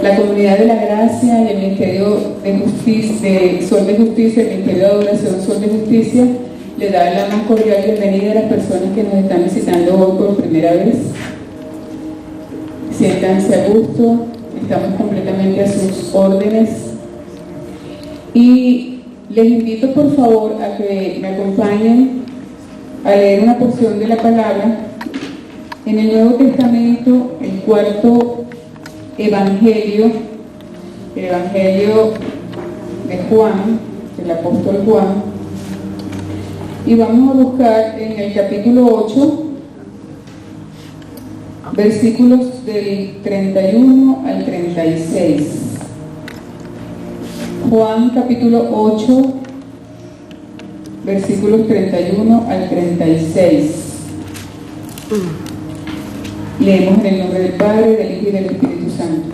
La Comunidad de la Gracia y el Ministerio de Justicia, de Sol de Justicia, el Ministerio de Adoración Sol de Justicia, le da la más cordial bienvenida a las personas que nos están visitando hoy por primera vez. Siéntanse a gusto, estamos completamente a sus órdenes. Y les invito por favor a que me acompañen a leer una porción de la palabra en el Nuevo Testamento, el cuarto Evangelio, el Evangelio de Juan, del apóstol Juan, y vamos a buscar en el capítulo 8, versículos del 31 al 36. Juan capítulo 8, versículos 31 al 36. Leemos en el nombre del Padre, del Hijo y del Espíritu Santo.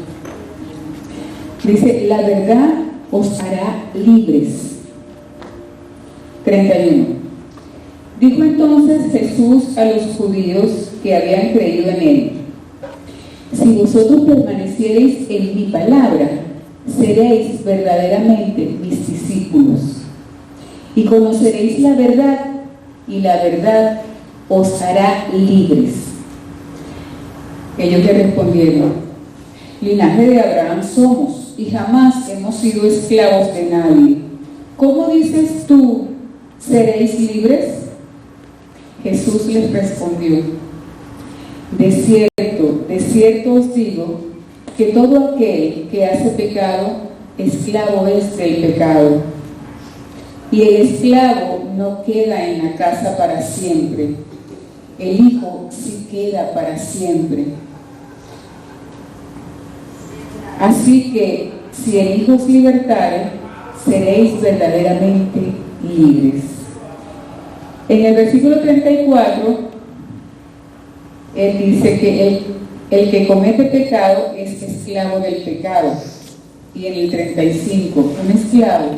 Dice: la verdad os hará libres. 31. Dijo entonces Jesús a los judíos que habían creído en él: si vosotros permaneciereis en mi palabra, seréis verdaderamente mis discípulos, y conoceréis la verdad, y la verdad os hará libres. Ellos le respondieron: linaje de Abraham somos, y jamás hemos sido esclavos de nadie. ¿Cómo dices tú, seréis libres? Jesús les respondió: de cierto os digo, que todo aquel que hace pecado, esclavo es del pecado. Y el esclavo no queda en la casa para siempre, el Hijo sí queda para siempre. Así que, si el Hijo os libertare, seréis verdaderamente libres. En el versículo 34, él dice que el que comete pecado es esclavo del pecado. Y en el 35, un esclavo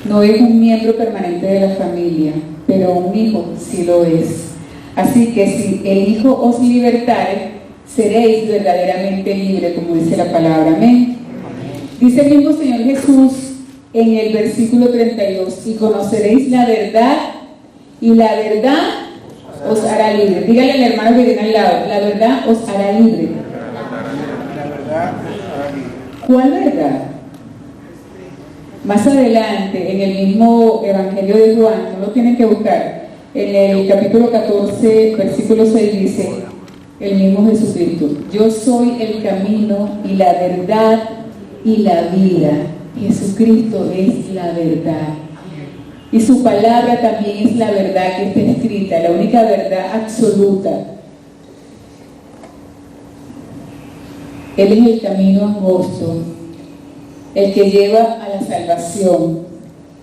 no es un miembro permanente de la familia, pero un hijo sí lo es. Así que si el Hijo os libertare, seréis verdaderamente libres, como dice la palabra. Amén. Dice el mismo Señor Jesús en el versículo 32: y conoceréis la verdad, y la verdad os hará libre. Dígale al hermano que viene al lado: la verdad os hará libre. ¿Cuál verdad? Más adelante, en el mismo Evangelio de Juan, no lo tienen que buscar, en el capítulo 14, versículo 6 dice el mismo Jesucristo: yo soy el camino y la verdad y la vida. Jesucristo es la verdad. Y su palabra también es la verdad que está escrita, la única verdad absoluta. Él es el camino angosto, el que lleva a la salvación.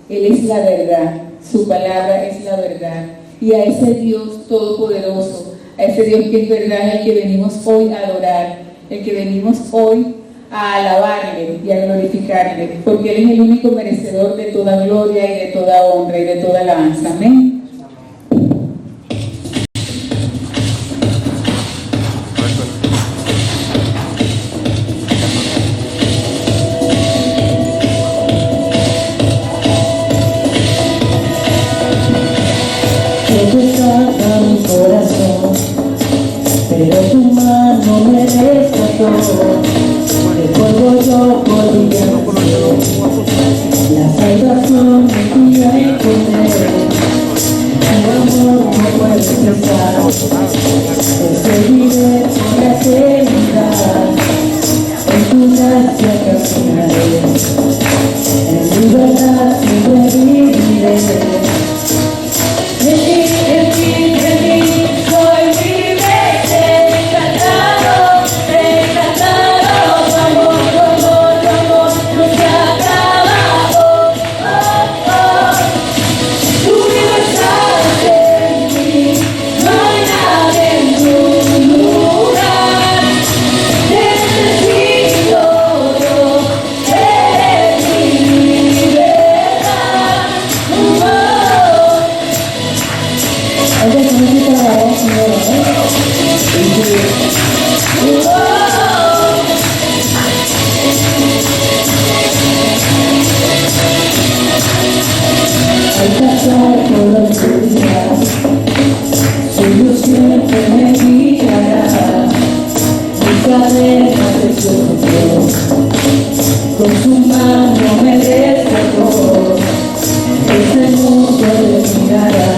Él es la verdad, su palabra es la verdad. Y a ese Dios todopoderoso, a ese Dios que es verdad, es el que venimos hoy a adorar, el que venimos hoy a alabarle y a glorificarle, porque Él es el único merecedor de toda gloria y de toda honra y de toda alabanza. Amén. Pero tu mano me rescató, de polvo yo podía ser, la salvación me iba a encontrar, tu amor no puede cesar, te seguiré por la eternidad, en tu gracia caminaré, en libertad siempre viviré. Soy libre, te he encantado, nace su Dios. Con su mano me rescató, ese mundo de mirará,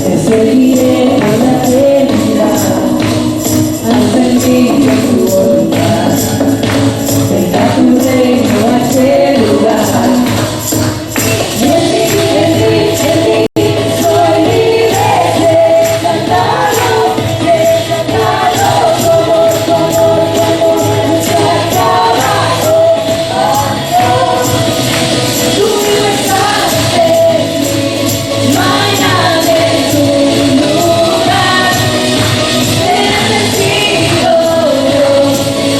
te seguiré por la eternidad, al servicio de tu voluntad. Venga tu reino a este lugar. En ti soy libre de cantarlo, como nuestra trabajo. Tu libertad en mí, no hay nada en tu lugar. Te necesito,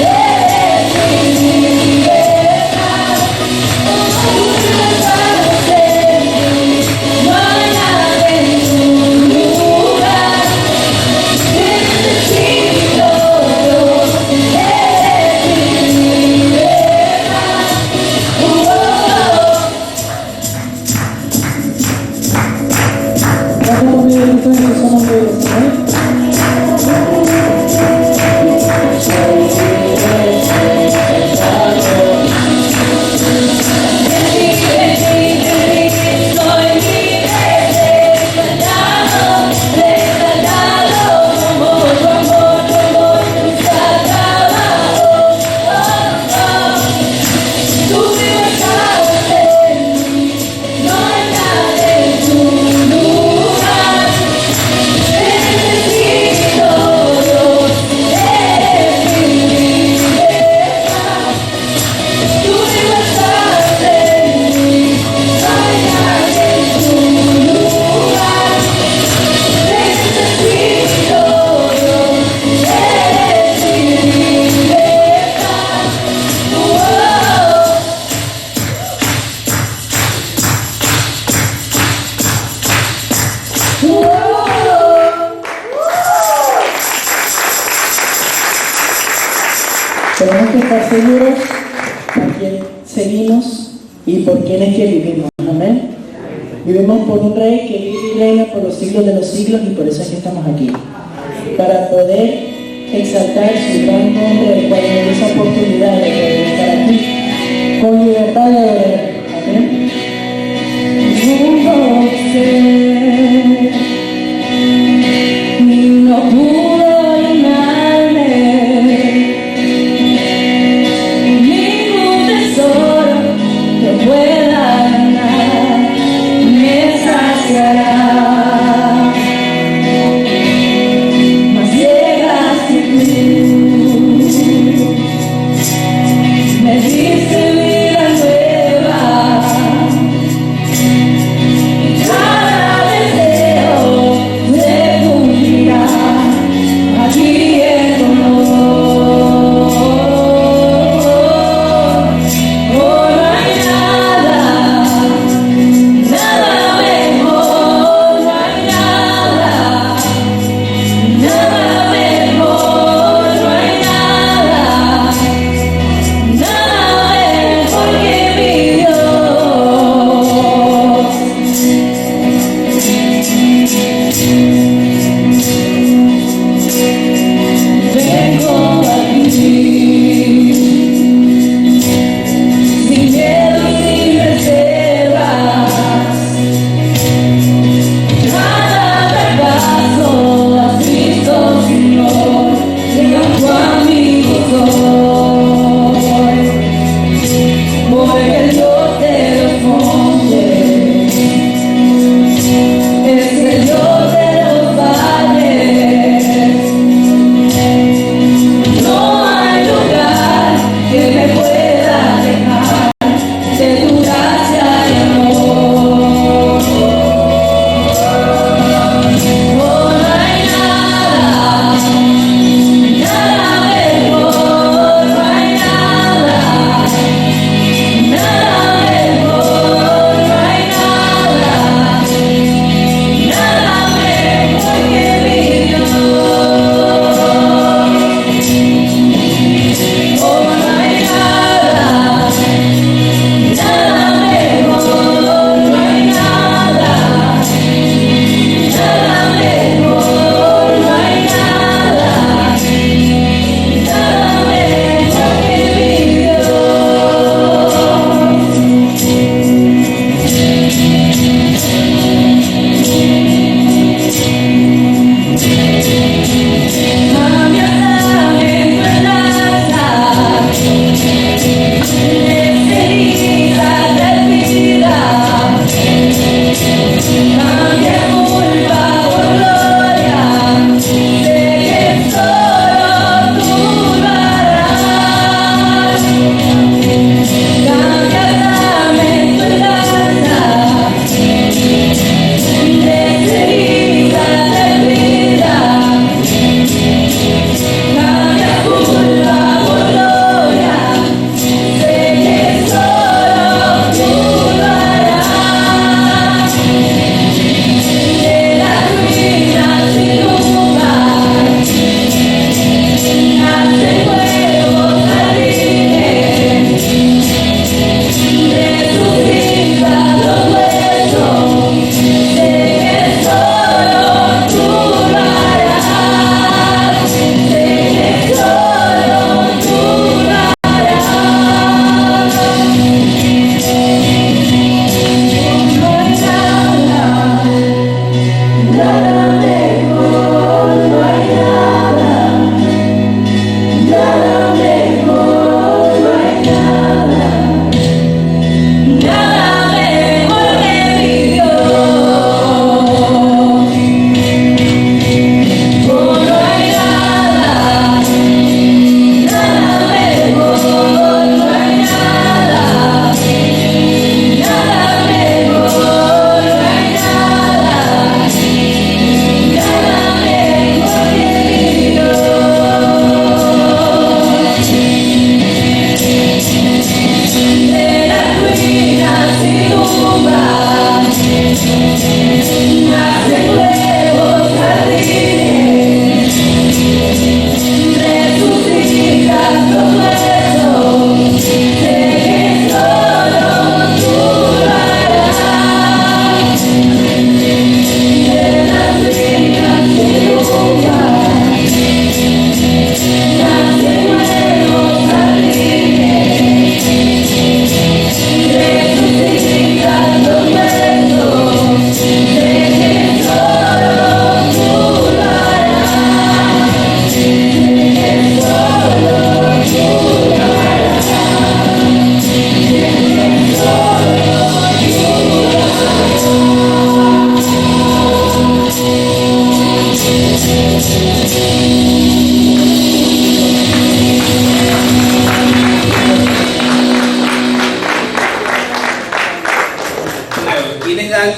eres mi libertad. Tu libertad en mí, no hay nada en tu lugar. Te necesito, eres mi libertad. Vamos a ver entonces que somos libres, ¿eh? Tenemos que estar seguros a quién seguimos y por quién es que vivimos. Amén. Vivimos por un rey que vive y reina por los siglos de los siglos, y por eso es que estamos aquí. Para poder exaltar su gran nombre, el cual nos dio esa oportunidad de poder estar aquí con libertad de adorar. Amén. No pudo llenarme ningún tesoro que pueda ganar, me saciará. Mas llegaste tú.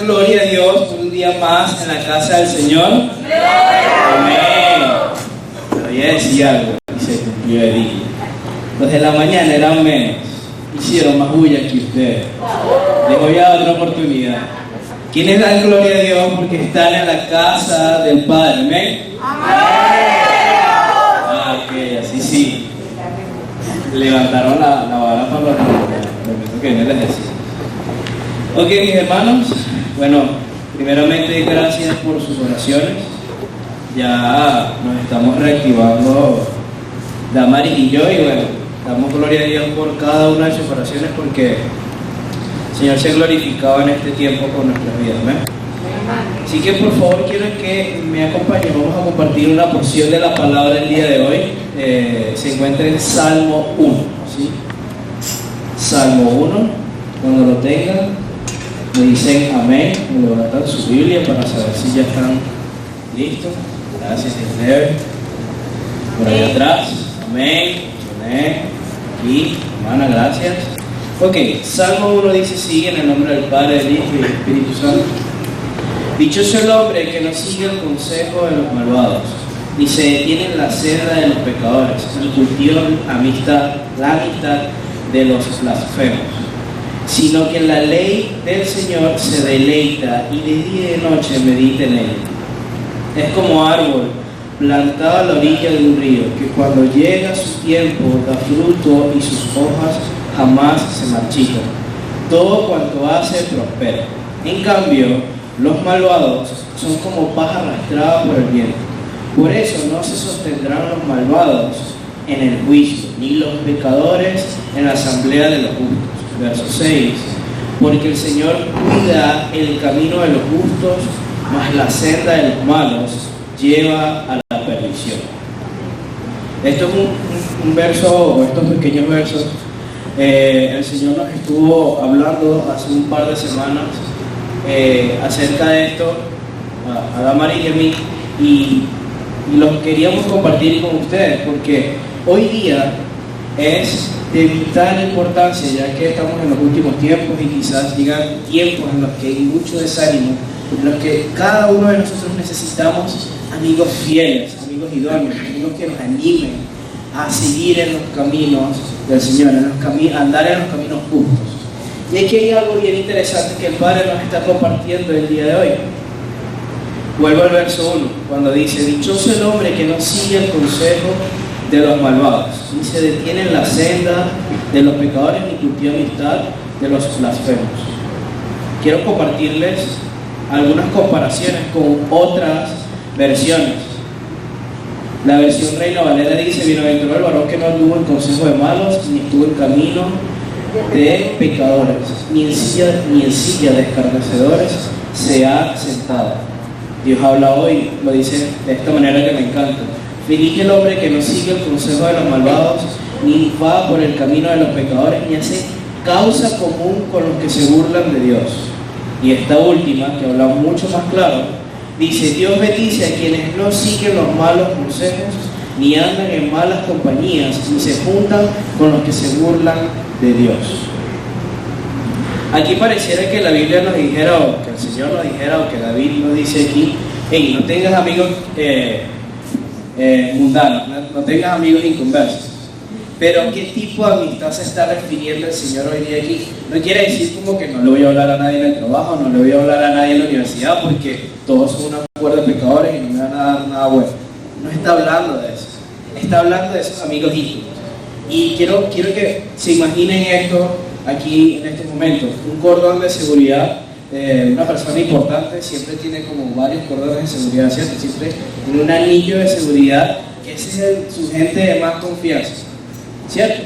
gloria a Dios por un día más en la casa del Señor? Amén. Pero voy a decir algo y se cumplió el día. Los de la mañana eran menos, hicieron más bulla que ustedes. Les voy a dar otra oportunidad. ¿Quiénes dan gloria a Dios porque están en la casa del Padre? Amén. Ah, ok, así sí. Levantaron la vara para los que viene el ejercicio. Ok, mis hermanos, bueno, primeramente gracias por sus oraciones. Ya nos estamos reactivando Damaris y yo, y bueno, damos gloria a Dios por cada una de sus oraciones porque el Señor se ha glorificado en este tiempo con nuestras vidas. ¿Amén? Así que por favor quiero que me acompañen, vamos a compartir una porción de la palabra el día de hoy. Se encuentra en Salmo 1, ¿sí? Salmo 1, cuando lo tengan me dicen amén, me levantan su Biblia para saber si ya están listos. Gracias, Esther. Por ahí atrás, amén, amén. Aquí, hermana, gracias. Ok, Salmo 1 dice así, en el nombre del Padre, del Hijo y del Espíritu Santo. Dichoso el hombre que no sigue el consejo de los malvados, ni se detiene en la senda de los pecadores, ni cultiva la amistad de los blasfemos, sino que en la ley del Señor se deleita y de día y de noche medita en ella. Es como árbol plantado a la orilla de un río, que cuando llega su tiempo da fruto y sus hojas jamás se marchitan. Todo cuanto hace prospera. En cambio, los malvados son como paja arrastrada por el viento. Por eso no se sostendrán los malvados en el juicio, ni los pecadores en la asamblea de los justos. Verso 6. Porque el Señor cuida el camino de los justos, mas la senda de los malos lleva a la perdición. Esto es un verso, o estos pequeños versos, el Señor nos estuvo hablando hace un par de semanas acerca de esto a Damaris y a mí, y los queríamos compartir con ustedes porque hoy día es de vital importancia, ya que estamos en los últimos tiempos y quizás llegan tiempos en los que hay mucho desánimo, en los que cada uno de nosotros necesitamos amigos fieles, amigos idóneos, amigos que nos animen a seguir en los caminos del Señor, andar en los caminos justos. Y aquí hay algo bien interesante que el Padre nos está compartiendo el día de hoy. Vuelvo al verso 1, cuando dice: dichoso el hombre que no sigue el consejo de los malvados, ni se detiene en la senda de los pecadores, ni cultiva amistad de los blasfemos. Quiero compartirles algunas comparaciones con otras versiones. La versión Reina Valera dice: bienaventurado el varón que no anduvo en consejo de malos, ni estuvo en camino de pecadores, ni en silla de escarnecedores se ha sentado. Dios habla hoy, lo dice de esta manera que me encanta. Feliz el hombre que no sigue el consejo de los malvados, ni va por el camino de los pecadores, ni hace causa común con los que se burlan de Dios. Y esta última, que habla mucho más claro, dice: Dios bendice a quienes no siguen los malos consejos, ni andan en malas compañías, ni se juntan con los que se burlan de Dios. Aquí pareciera que la Biblia nos dijera, o que el Señor nos dijera, o que David nos dice aquí: hey, no tengas amigos mundanos, no tengas amigos inconversos. Pero ¿qué tipo de amistad se está refiriendo el Señor hoy día aquí? No quiere decir como que no le voy a hablar a nadie en el trabajo, no le voy a hablar a nadie en la universidad, porque todos son una cuerda de pecadores y no me van a dar nada bueno. No está hablando de eso, está hablando de esos amigos íntimos. Y quiero que se imaginen esto aquí en este momento: un cordón de seguridad. Una persona importante siempre tiene como varios cordones de seguridad, ¿cierto? Siempre tiene un anillo de seguridad, que ese es su gente de más confianza, ¿cierto?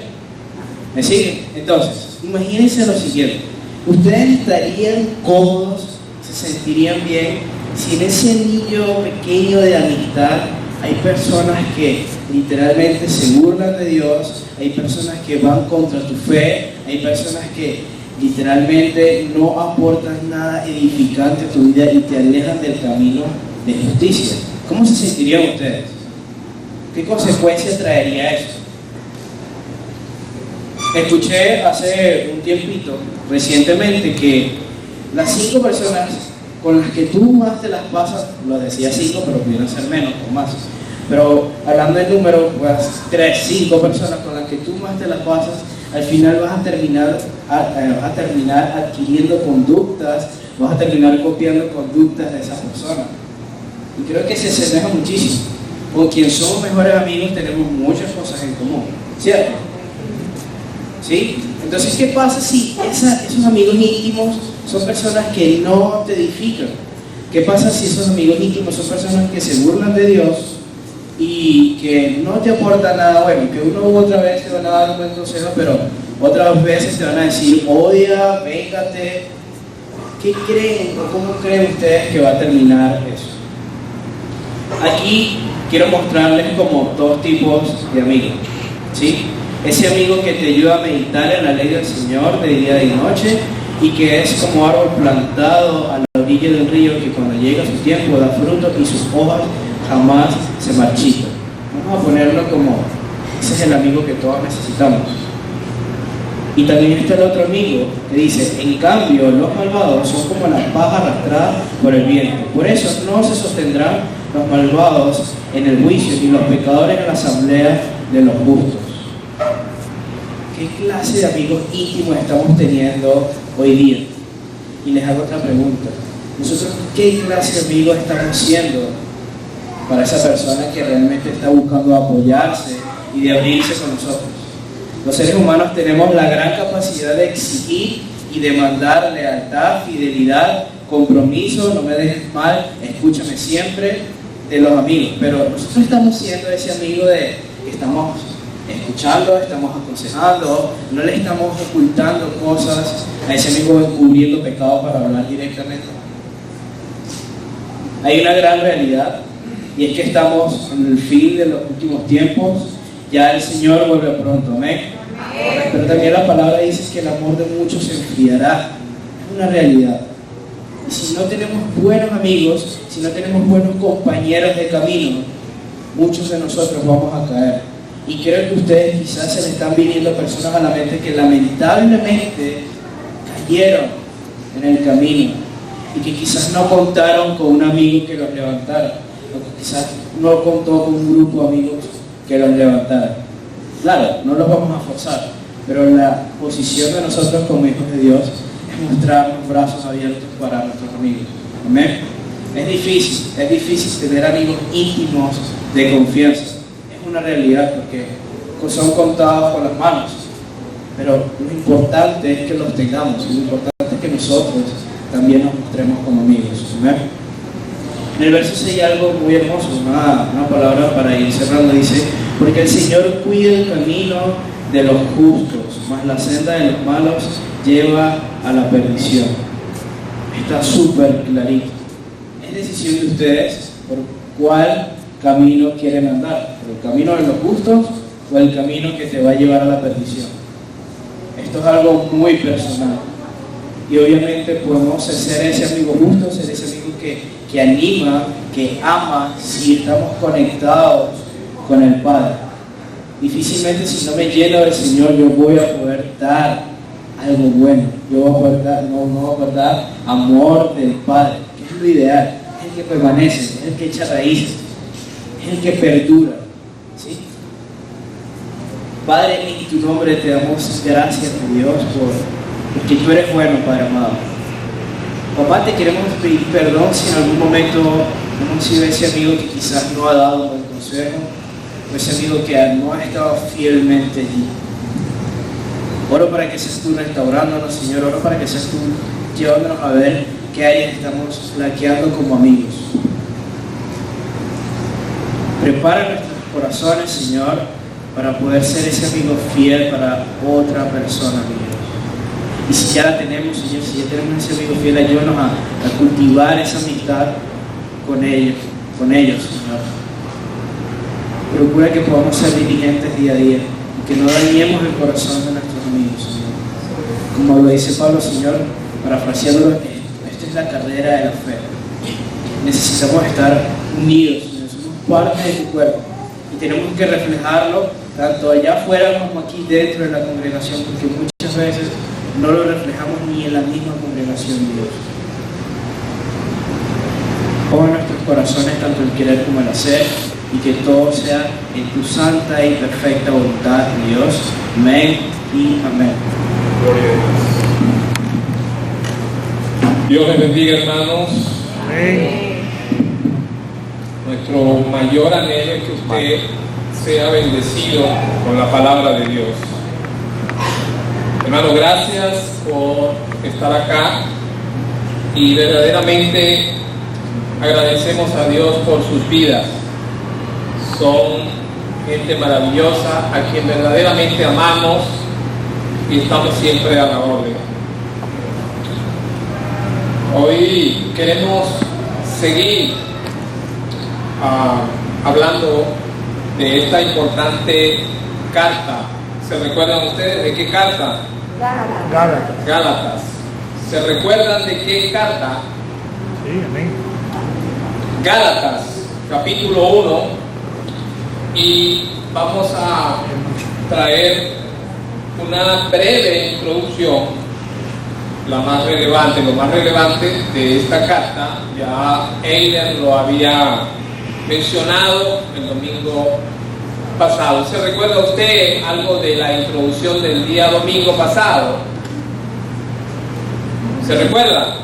¿Me siguen? Entonces, imagínense lo siguiente: ustedes estarían cómodos, se sentirían bien si en ese anillo pequeño de amistad hay personas que literalmente se burlan de Dios, hay personas que van contra tu fe, hay personas que literalmente no aportan nada edificante a tu vida y te alejan del camino de justicia. ¿Cómo se sentirían ustedes? ¿Qué consecuencias traería eso? Escuché hace un tiempito, recientemente, que las 5 personas con las que tú más te las pasas, lo decía 5, pero pudieron ser menos o más. Pero hablando de números, pues 3, 5 personas con las que tú más te las pasas, al final vas a terminar adquiriendo conductas, vas a terminar copiando conductas de esas personas. Y creo que se asemeja muchísimo. Con quien somos mejores amigos tenemos muchas cosas en común, ¿cierto? ¿Sí? Entonces, ¿qué pasa si esos amigos íntimos son personas que no te edifican? ¿Qué pasa si esos amigos íntimos son personas que se burlan de Dios y que no te aportan nada bueno? Que una u otra vez te van a dar un buen consejo, pero otras veces te van a decir, odia, véngate. ¿Qué creen o cómo creen ustedes que va a terminar eso? Aquí quiero mostrarles como 2 tipos de amigos, ¿sí? Ese amigo que te ayuda a meditar en la ley del Señor de día y de noche y que es como árbol plantado a la orilla del río que cuando llega su tiempo da fruto y sus hojas jamás se marchitan. Vamos a ponerlo como, ese es el amigo que todos necesitamos. Y también está el otro amigo que dice, en cambio los malvados son como la paja arrastrada por el viento. Por eso no se sostendrán los malvados en el juicio ni los pecadores en la asamblea de los justos. ¿Qué clase de amigos íntimos estamos teniendo hoy día? Y les hago otra pregunta. ¿Nosotros qué clase de amigos estamos siendo para esa persona que realmente está buscando apoyarse y de abrirse con nosotros? Los seres humanos tenemos la gran capacidad de exigir y demandar lealtad, fidelidad, compromiso, no me dejes mal, escúchame siempre, de los amigos. Pero nosotros estamos siendo ese amigo de que estamos escuchando, estamos aconsejando, no le estamos ocultando cosas a ese amigo, encubriendo pecados para hablar directamente. Hay una gran realidad y es que estamos en el fin de los últimos tiempos. Ya el Señor vuelve pronto, amén. Pero también la palabra dice que el amor de muchos se enfriará. Es una realidad. Y si no tenemos buenos amigos, si no tenemos buenos compañeros de camino, muchos de nosotros vamos a caer. Y creo que ustedes quizás se les están viniendo personas a la mente que lamentablemente cayeron en el camino y que quizás no contaron con un amigo que los levantara, o que quizás no contó con un grupo de amigos que los levantara. Claro, no los vamos a forzar, pero la posición de nosotros como hijos de Dios es mostrar los brazos abiertos para nuestros amigos. Amén. Es difícil tener amigos íntimos de confianza. Es una realidad porque son contados con las manos, pero lo importante es que los tengamos, y lo importante es que nosotros también nos mostremos como amigos. Amén. En el verso 6 hay algo muy hermoso, una palabra para ir cerrando, dice, porque el Señor cuida el camino de los justos, mas la senda de los malos lleva a la perdición. Está súper clarito. Es decisión de ustedes por cuál camino quieren andar, por el camino de los justos o el camino que te va a llevar a la perdición. Esto es algo muy personal. Y obviamente podemos ser ese amigo justo, ser ese amigo que anima, que ama, si estamos conectados con el Padre. Difícilmente si no me lleno del Señor yo voy a poder dar algo bueno. Yo voy a poder dar, no voy a poder dar amor del Padre, que es lo ideal. Es el que permanece, es el que echa raíces, es el que perdura. ¿Sí? Padre, en tu nombre te damos gracias, Dios, porque tú eres bueno, Padre amado. Papá, te queremos pedir perdón si en algún momento hemos sido ese amigo que quizás no ha dado un buen consejo, o ese amigo que no ha estado fielmente allí. Oro para que seas tú restaurándonos, Señor. Oro para que seas tú llevándonos a ver qué áreas estamos flaqueando como amigos. Prepara nuestros corazones, Señor, para poder ser ese amigo fiel para otra persona, Dios. Y si ya la tenemos, Señor, si ya tenemos ese amigo fiel, ayúdanos a cultivar esa amistad con ellos, Señor. Procura que podamos ser diligentes día a día y que no dañemos el corazón de nuestros amigos, Señor. Como lo dice Pablo, Señor, parafraseándolo, esta es la carrera de la fe. Necesitamos estar unidos, Señor. Somos parte de tu cuerpo y tenemos que reflejarlo tanto allá afuera como aquí dentro de la congregación, porque muchas veces no lo reflejamos ni en la misma congregación, Dios. corazones tanto el querer como el hacer, y que todo sea en tu santa y perfecta voluntad, Dios. Amén y amén. Gloria a Dios. Dios les bendiga, hermanos. Amén. Nuestro mayor anhelo es que usted sea bendecido con la palabra de Dios. Hermano, gracias por estar acá y verdaderamente agradecemos a Dios por sus vidas. Son gente maravillosa a quien verdaderamente amamos y estamos siempre a la orden. Hoy queremos seguir hablando de esta importante carta. ¿Se recuerdan ustedes de qué carta? Gálatas. ¿Se recuerdan de qué carta? Sí, amén. Gálatas, capítulo 1, y vamos a traer una breve introducción, lo más relevante de esta carta. Ya Eider lo había mencionado el domingo pasado. ¿Se recuerda usted algo de la introducción del día domingo pasado? ¿Se recuerda?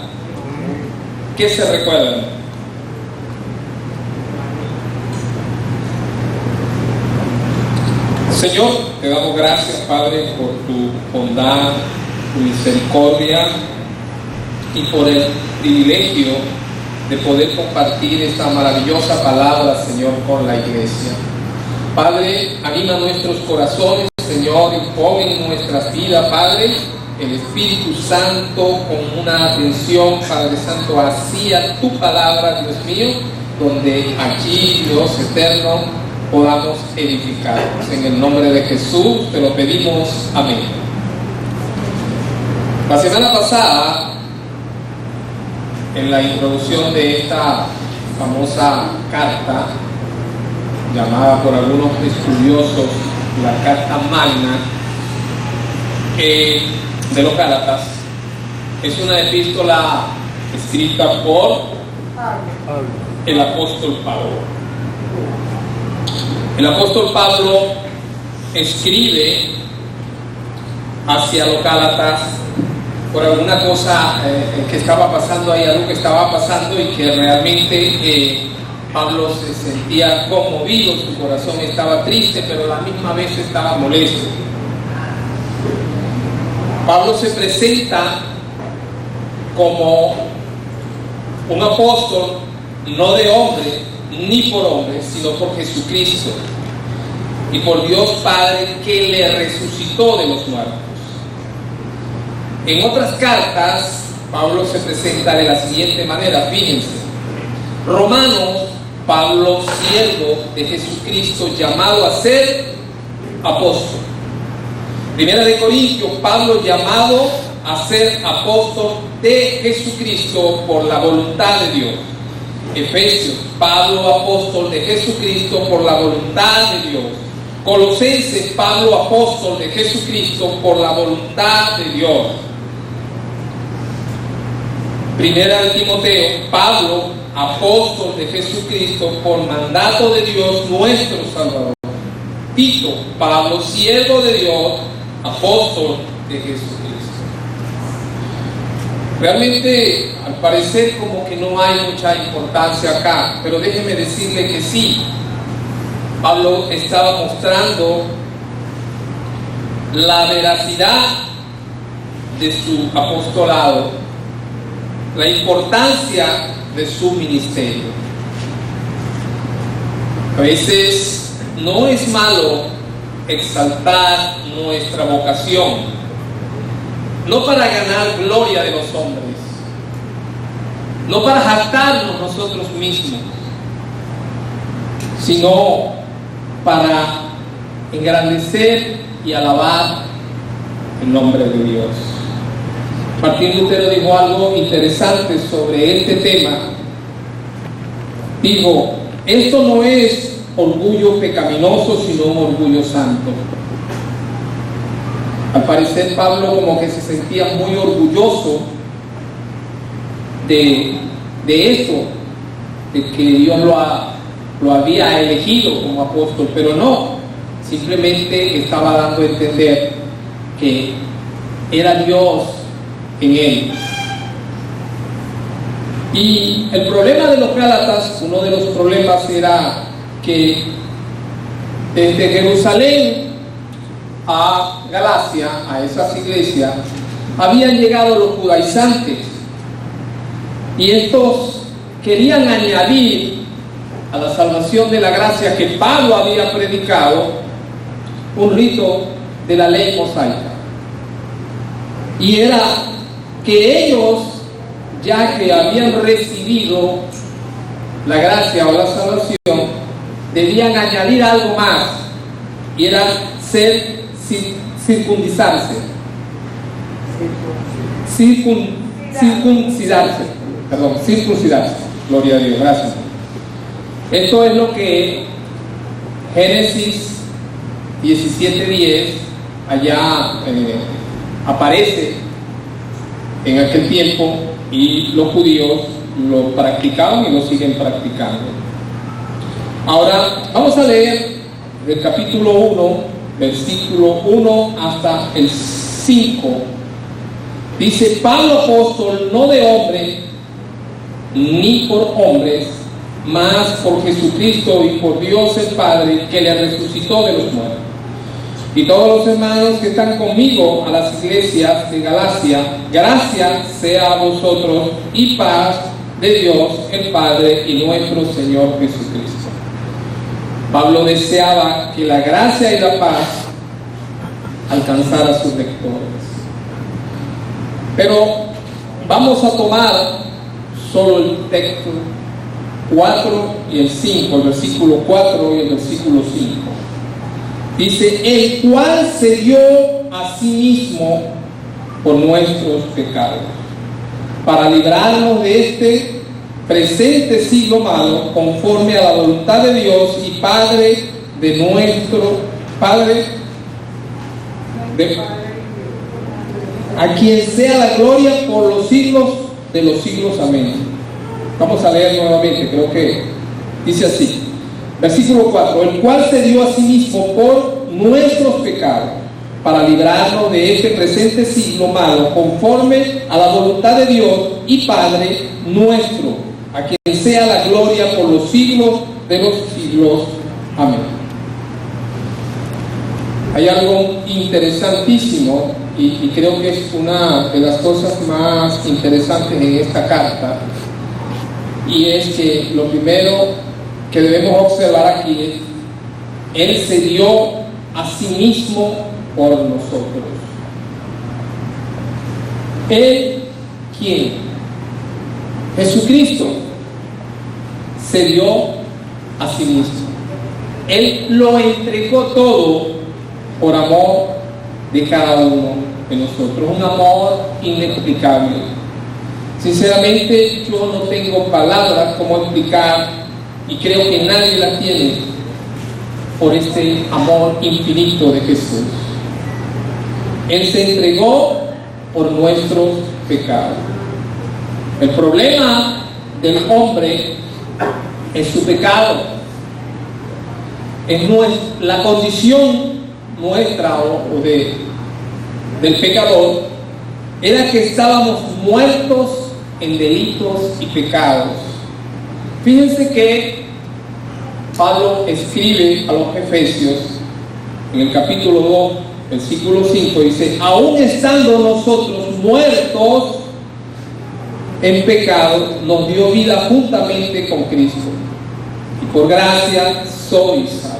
¿Qué se recuerda? Señor, te damos gracias, Padre, por tu bondad, tu misericordia y por el privilegio de poder compartir esta maravillosa palabra, Señor, con la iglesia. Padre, anima nuestros corazones, Señor, y pon en nuestras vidas, Padre, el Espíritu Santo con una atención, Padre Santo, hacia tu palabra, Dios mío, donde allí, Dios eterno, podamos edificarnos. En el nombre de Jesús te lo pedimos. Amén. La semana pasada, en la introducción de esta famosa carta, llamada por algunos estudiosos la Carta Magna de los Gálatas, es una epístola escrita por el apóstol Pablo. El apóstol Pablo escribe hacia los Gálatas por alguna cosa que estaba pasando ahí, algo que estaba pasando y que realmente Pablo se sentía conmovido, su corazón estaba triste, pero a la misma vez estaba molesto. Pablo se presenta como un apóstol no de hombre ni por hombre, sino por Jesucristo y por Dios Padre que le resucitó de los muertos. En otras cartas, Pablo se presenta de la siguiente manera, fíjense: Romanos, Pablo, siervo de Jesucristo, llamado a ser apóstol. Primera de Corintios, Pablo, llamado a ser apóstol de Jesucristo por la voluntad de Dios. Efesios, Pablo, apóstol de Jesucristo por la voluntad de Dios. Colosenses, Pablo, apóstol de Jesucristo por la voluntad de Dios. Primera de Timoteo, Pablo, apóstol de Jesucristo por mandato de Dios nuestro Salvador. Tito, Pablo, siervo de Dios, apóstol de Jesucristo. Realmente, al parecer, como que no hay mucha importancia acá, pero déjeme decirle que sí. Pablo estaba mostrando la veracidad de su apostolado, la importancia de su ministerio. A veces no es malo exaltar nuestra vocación, no para ganar gloria de los hombres, no para jactarnos nosotros mismos, sino para engrandecer y alabar el nombre de Dios. Martín Lutero dijo algo interesante sobre este tema. Dijo: esto no es orgullo pecaminoso, sino un orgullo santo. Al parecer Pablo como que se sentía muy orgulloso de esto, de que Dios lo había elegido como apóstol, pero no, simplemente estaba dando a entender que era Dios en él. Y el problema de los Gálatas, uno de los problemas era que desde Jerusalén a Galacia, a esas iglesias, habían llegado los judaizantes, y estos querían añadir a la salvación de la gracia que Pablo había predicado un rito de la ley mosaica, y era que ellos, ya que habían recibido la gracia o la salvación, debían añadir algo más, y era circuncidarse, gloria a Dios, gracias. Esto es lo que Génesis 17:10 allá aparece en aquel tiempo, y los judíos lo practicaban y lo siguen practicando. Ahora vamos a leer del capítulo 1, versículo 1 hasta el 5. Dice: Pablo, apóstol, no de hombre ni por hombres, mas por Jesucristo y por Dios el Padre, que le resucitó de los muertos, y todos los hermanos que están conmigo a las iglesias de Galacia, gracia sea a vosotros y paz de Dios el Padre y nuestro Señor Jesucristo. Pablo deseaba que la gracia y la paz alcanzara a sus lectores. Pero vamos a tomar solo el texto 4 y el 5, el versículo 4 y el versículo 5. Dice: el cual se dio a sí mismo por nuestros pecados, para librarnos de este presente siglo malo, conforme a la voluntad de Dios y Padre de nuestro Padre, a quien sea la gloria por los siglos de los siglos. Amén. Vamos a leer nuevamente, creo que dice así. Versículo 4: el cual se dio a sí mismo por nuestros pecados, para librarnos de este presente siglo malo, conforme a la voluntad de Dios y Padre nuestro, a quien sea la gloria por los siglos de los siglos. Amén. Hay algo interesantísimo, y creo que es una de las cosas más interesantes en esta carta, y es que lo primero que debemos observar aquí es: Él se dio a sí mismo por nosotros. Él, ¿quién? Jesucristo se dio a sí mismo. Él lo entregó todo por amor de cada uno de nosotros, un amor inexplicable. Sinceramente, yo no tengo palabras como explicar, y creo que nadie la tiene, por este amor infinito de Jesús. Él se entregó por nuestros pecados. El problema del hombre es su pecado, es la condición nuestra o del pecador, era que estábamos muertos en delitos y pecados. Fíjense que Pablo escribe a los Efesios en el capítulo 2, versículo 5, dice: aún estando nosotros muertos en pecado, nos dio vida juntamente con Cristo, y por gracia sois salvos.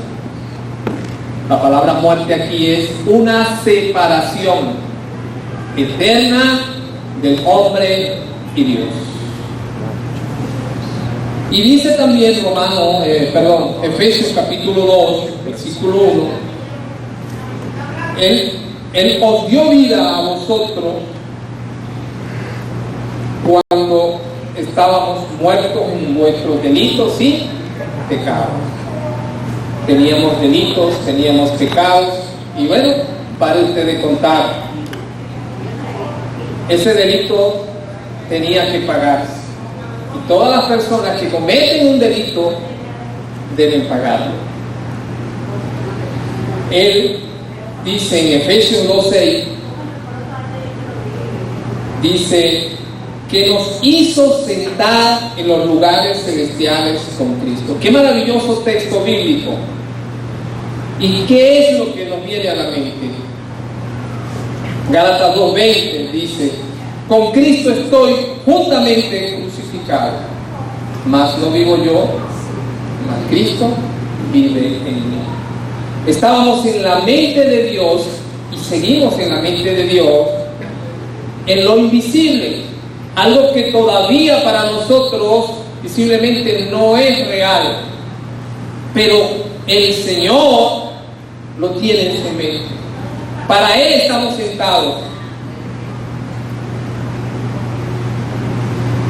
La palabra muerte aquí es una separación eterna del hombre y Dios. Y dice también Efesios capítulo 2, versículo 1, Él os dio vida a vosotros cuando estábamos muertos en nuestros delitos y pecados. Teníamos delitos, teníamos pecados, y bueno, pare usted de contar. Ese delito tenía que pagarse. Y todas las personas que cometen un delito deben pagarlo. Él dice en Efesios 2:6, dice que nos hizo sentar en los lugares celestiales con Cristo. Qué maravilloso texto bíblico. ¿Y qué es lo que nos viene a la mente? Gálatas 2:20 dice: con Cristo estoy juntamente crucificado, mas no vivo yo, mas Cristo vive en mí. Estábamos en la mente de Dios y seguimos en la mente de Dios en lo invisible, algo que todavía para nosotros visiblemente no es real, pero el Señor lo tiene en su mente. Para Él estamos sentados.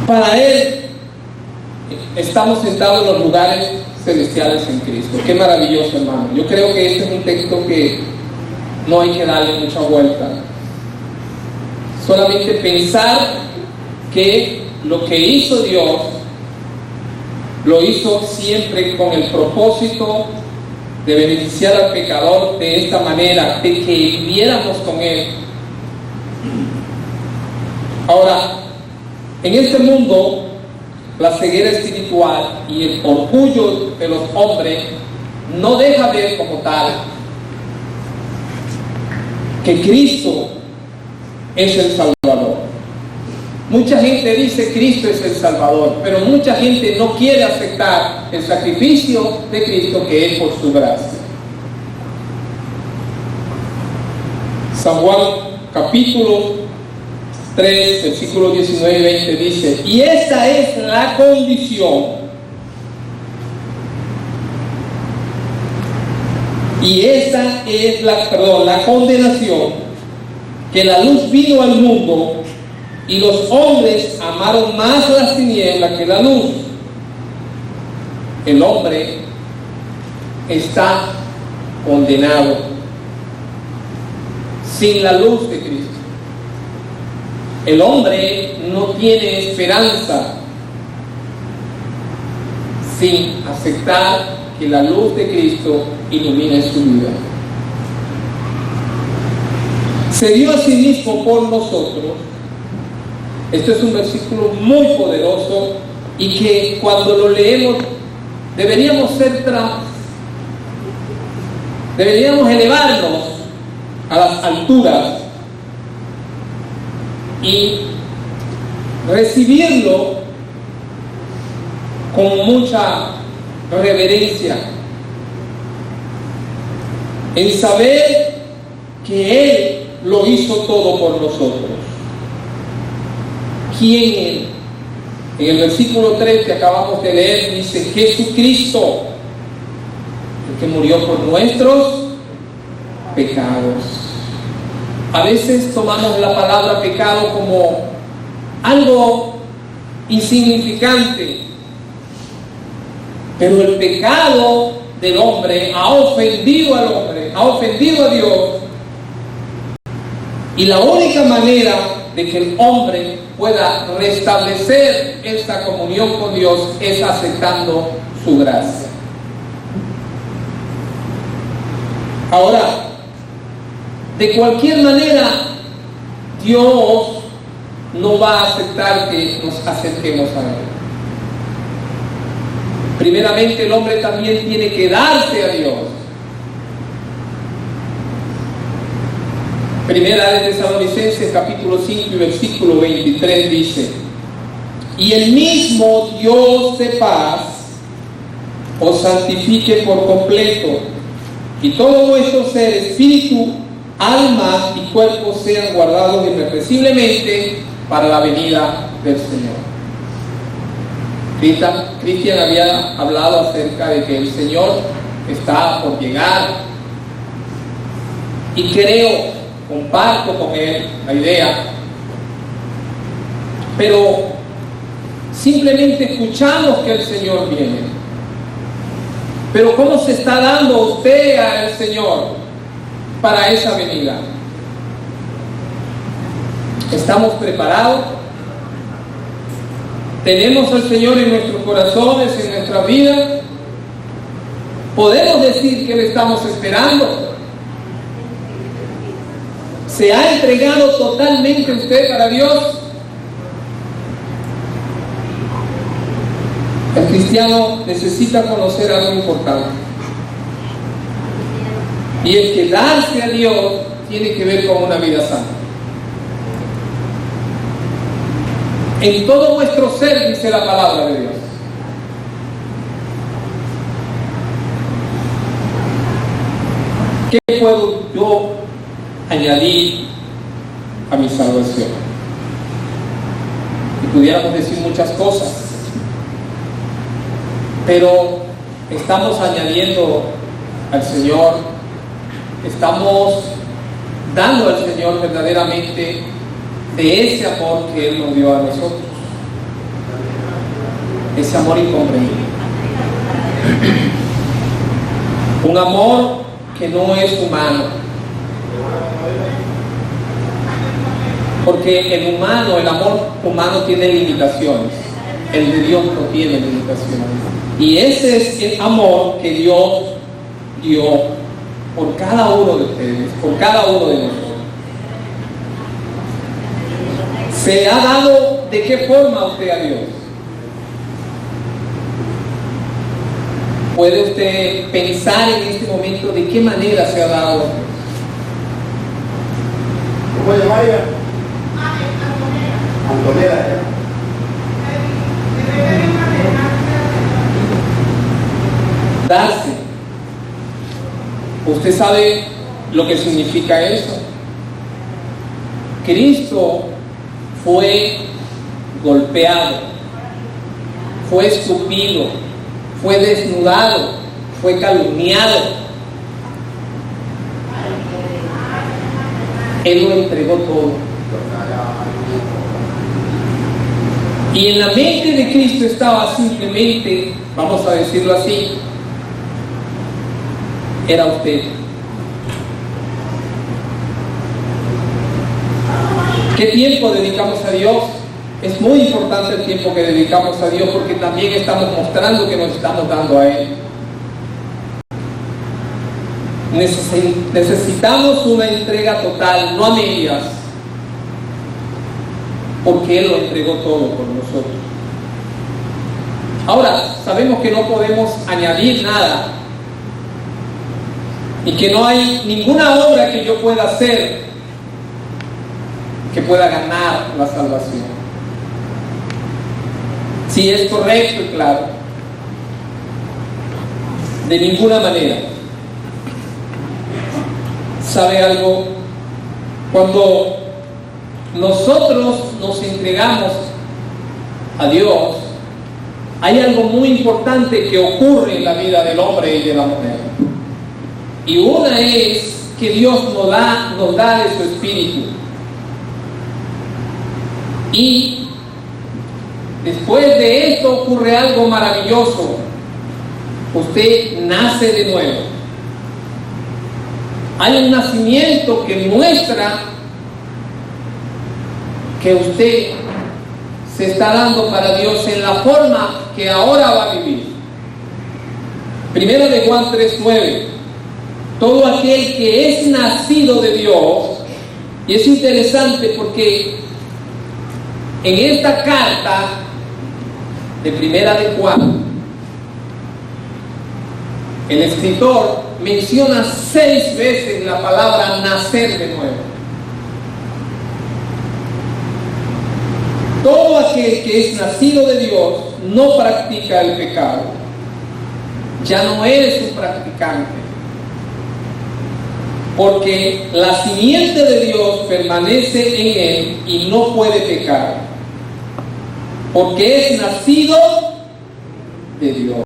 Para Él estamos sentados en los lugares celestiales en Cristo. Qué maravilloso, hermano. Yo creo que este es un texto que no hay que darle mucha vuelta. Solamente pensar que lo que hizo Dios lo hizo siempre con el propósito de beneficiar al pecador de esta manera, de que viviéramos con Él. Ahora, en este mundo, la ceguera espiritual y el orgullo de los hombres no deja ver como tal que Cristo es el Salvador. Mucha gente dice Cristo es el Salvador, pero mucha gente no quiere aceptar el sacrificio de Cristo, que es por su gracia. San Juan capítulo 3, versículos 19 y 20 dice: y esta es la condición, y esta es la condenación, que la luz vino al mundo y los hombres amaron más las tinieblas que la luz. El hombre está condenado sin la luz de Cristo. El hombre no tiene esperanza sin aceptar que la luz de Cristo ilumine su vida. Se dio a sí mismo por nosotros. Este es un versículo muy poderoso y que cuando lo leemos deberíamos elevarnos a las alturas y recibirlo con mucha reverencia, en saber que Él lo hizo todo por nosotros. ¿Quién Él? En el versículo 3 que acabamos de leer dice: Jesucristo, el que murió por nuestros pecados. A veces tomamos la palabra pecado como algo insignificante, pero el pecado del hombre ha ofendido al hombre, ha ofendido a Dios, y la única manera de que el hombre pueda restablecer esta comunión con Dios es aceptando su gracia. Ahora, de cualquier manera, Dios no va a aceptar que nos acerquemos a Él. Primeramente, el hombre también tiene que darse a Dios. Primera de Tesalonicenses capítulo 5 y versículo 23 dice: y el mismo Dios de paz os santifique por completo, y todo vuestro ser, espíritu, alma y cuerpo sean guardados irrepresiblemente para la venida del Señor. Cristian había hablado acerca de que el Señor está por llegar, y comparto con él la idea, pero simplemente escuchamos que el Señor viene. Pero ¿cómo se está dando usted al Señor para esa venida? ¿Estamos preparados? tenemos al Señor en nuestros corazones, en nuestra vida, podemos decir que le estamos esperando. ¿Se ha entregado totalmente usted para Dios? El cristiano necesita conocer algo importante. Y el que darse a Dios tiene que ver con una vida santa. En todo vuestro ser dice la palabra de Dios. ¿Qué puedo yo añadir a mi salvación? Y pudiéramos decir muchas cosas, pero estamos añadiendo al Señor, estamos dando al Señor verdaderamente de ese amor que Él nos dio a nosotros, ese amor incomprendible, un amor que no es humano, porque el amor humano tiene limitaciones, el de Dios no tiene limitaciones, y ese es el amor que Dios dio por cada uno de ustedes, por cada uno de nosotros. ¿Se ha dado de qué forma usted a Dios? ¿Puede usted pensar en este momento de qué manera se ha dado? ¿Cómo se llama ella? Antonella. Darse. ¿Usted sabe lo que significa eso? Cristo fue golpeado, fue escupido, fue desnudado, fue calumniado. Él lo entregó todo. Y en la mente de Cristo estaba simplemente, vamos a decirlo así, era usted. ¿Qué tiempo dedicamos a Dios? Es muy importante el tiempo que dedicamos a Dios, porque también estamos mostrando que nos estamos dando a Él. Necesitamos una entrega total, no a medias, porque Él lo entregó todo por nosotros. Ahora, sabemos que no podemos añadir nada y que no hay ninguna obra que yo pueda hacer que pueda ganar la salvación. Si es correcto y claro, de ninguna manera. ¿Sabe algo? Cuando nosotros nos entregamos a Dios, hay algo muy importante que ocurre en la vida del hombre y de la mujer. Y una es que Dios nos da de su espíritu. Y después de esto ocurre algo maravilloso. Usted nace de nuevo. Hay un nacimiento que muestra que usted se está dando para Dios en la forma que ahora va a vivir. Primero de Juan 3:9. Todo aquel que es nacido de Dios, y es interesante porque en esta carta de Primera de Juan, el escritor menciona 6 veces la palabra nacer de nuevo. Todo aquel que es nacido de Dios no practica el pecado. Ya no eres un practicante, porque la simiente de Dios permanece en él y no puede pecar, porque es nacido de Dios.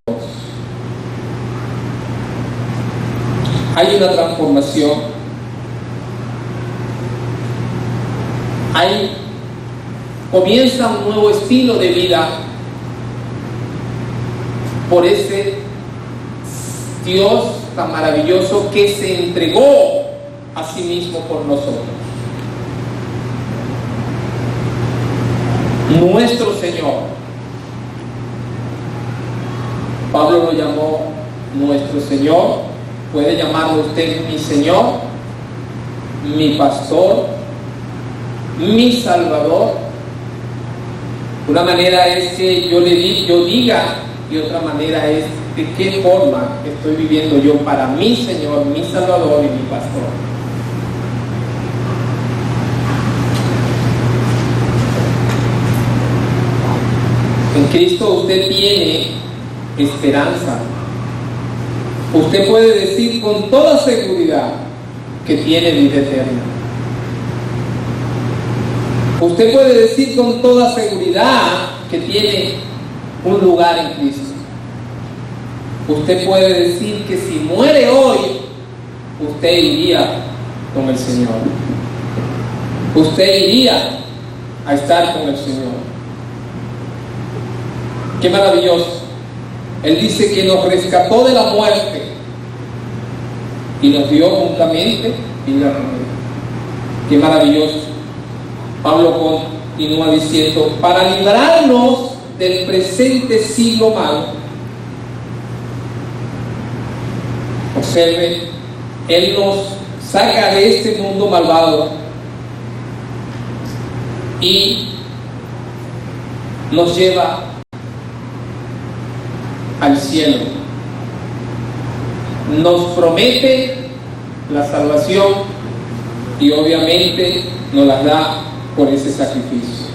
Hay una transformación, comienza un nuevo estilo de vida por ese Dios tan maravilloso que se entregó a sí mismo por nosotros. Nuestro Señor Pablo lo llamó nuestro Señor. Puede llamarlo usted mi Señor, mi pastor, mi Salvador. Una manera es que yo diga, y otra manera es de qué forma estoy viviendo yo para mi Señor, mi Salvador y mi pastor. En Cristo usted tiene esperanza. Usted puede decir con toda seguridad que tiene vida eterna. Usted puede decir con toda seguridad que tiene un lugar en Cristo. Usted puede decir que si muere hoy, usted iría con el Señor. Usted iría a estar con el Señor. Qué maravilloso. Él dice que nos rescató de la muerte y nos dio juntamente vida con Él. Qué maravilloso. Pablo continúa diciendo, para librarnos del presente siglo malo. Observe, Él nos saca de este mundo malvado y nos lleva al cielo. Nos promete la salvación y obviamente nos la da por ese sacrificio.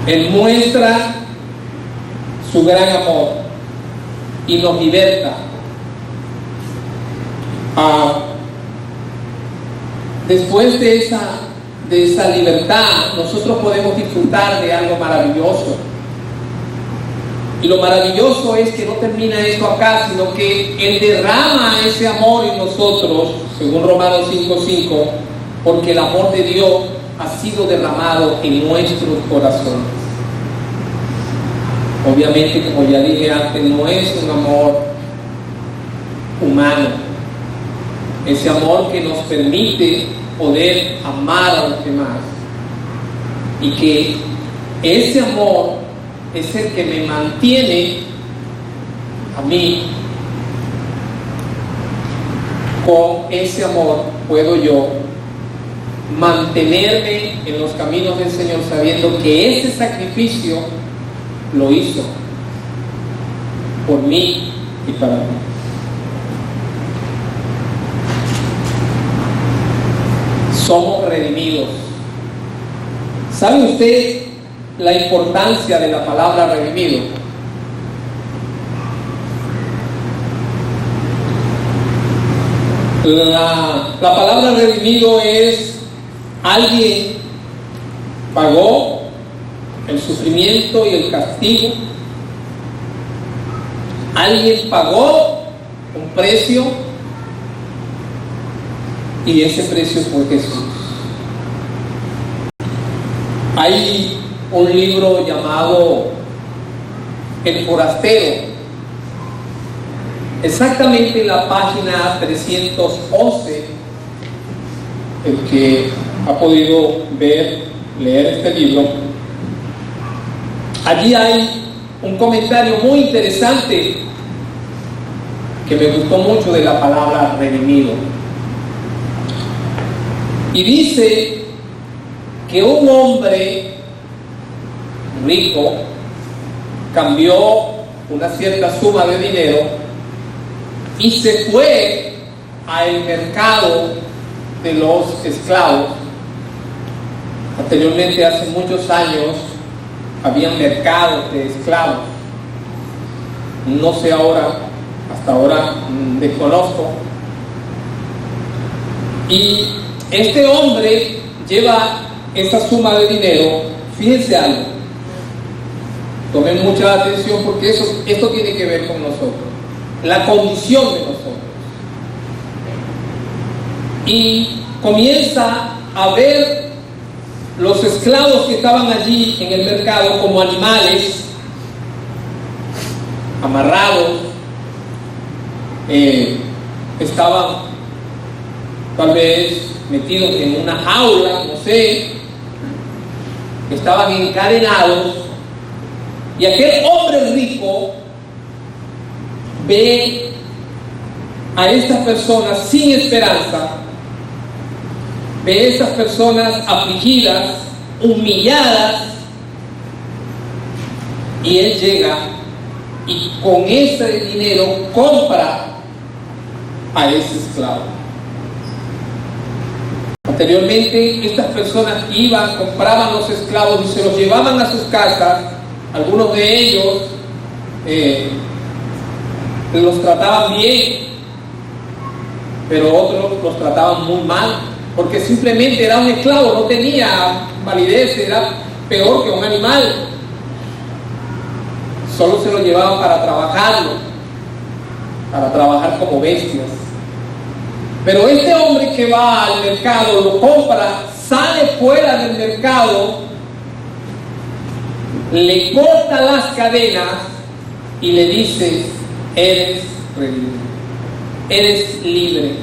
Él muestra su gran amor y nos liberta. Después de esa libertad, nosotros podemos disfrutar de algo maravilloso. Y lo maravilloso es que no termina esto acá, sino que Él derrama ese amor en nosotros, según Romanos 5:5, porque el amor de Dios ha sido derramado en nuestros corazones. Obviamente, como ya dije antes, no es un amor humano. Ese amor que nos permite poder amar a los demás. Y que ese amor es el que me mantiene a mí. Con ese amor puedo yo mantenerme en los caminos del Señor, sabiendo que ese sacrificio lo hizo por mí y para mí. Somos redimidos. ¿Sabe usted la importancia de la palabra redimido? La palabra redimido es alguien pagó el sufrimiento y el castigo. Alguien pagó un precio y ese precio fue Jesús. Hay un libro llamado El Forastero, exactamente en la página 311. El que ha podido leer este libro, allí hay un comentario muy interesante que me gustó mucho de la palabra redimido. Y dice que un hombre rico cambió una cierta suma de dinero y se fue al mercado de los esclavos. Anteriormente, hace muchos años, había mercados de esclavos. No sé ahora, hasta ahora desconozco. Y este hombre lleva esa suma de dinero. Fíjense algo, tomen mucha atención porque esto tiene que ver con nosotros, la condición de nosotros. Y comienza a ver los esclavos que estaban allí en el mercado como animales amarrados, estaban tal vez metidos en una jaula, no sé, estaban encadenados Y aquel hombre rico ve a estas personas sin esperanza, ve a estas personas afligidas, humilladas, y él llega y con ese dinero compra a ese esclavo. Anteriormente estas personas iban, compraban los esclavos y se los llevaban a sus casas. Algunos de ellos los trataban bien, pero otros los trataban muy mal, porque simplemente era un esclavo, no tenía validez, era peor que un animal. Solo se lo llevaban para trabajarlo, para trabajar como bestias. Pero este hombre que va al mercado, lo compra, sale fuera del mercado, le corta las cadenas y le dice: eres redimido, eres libre.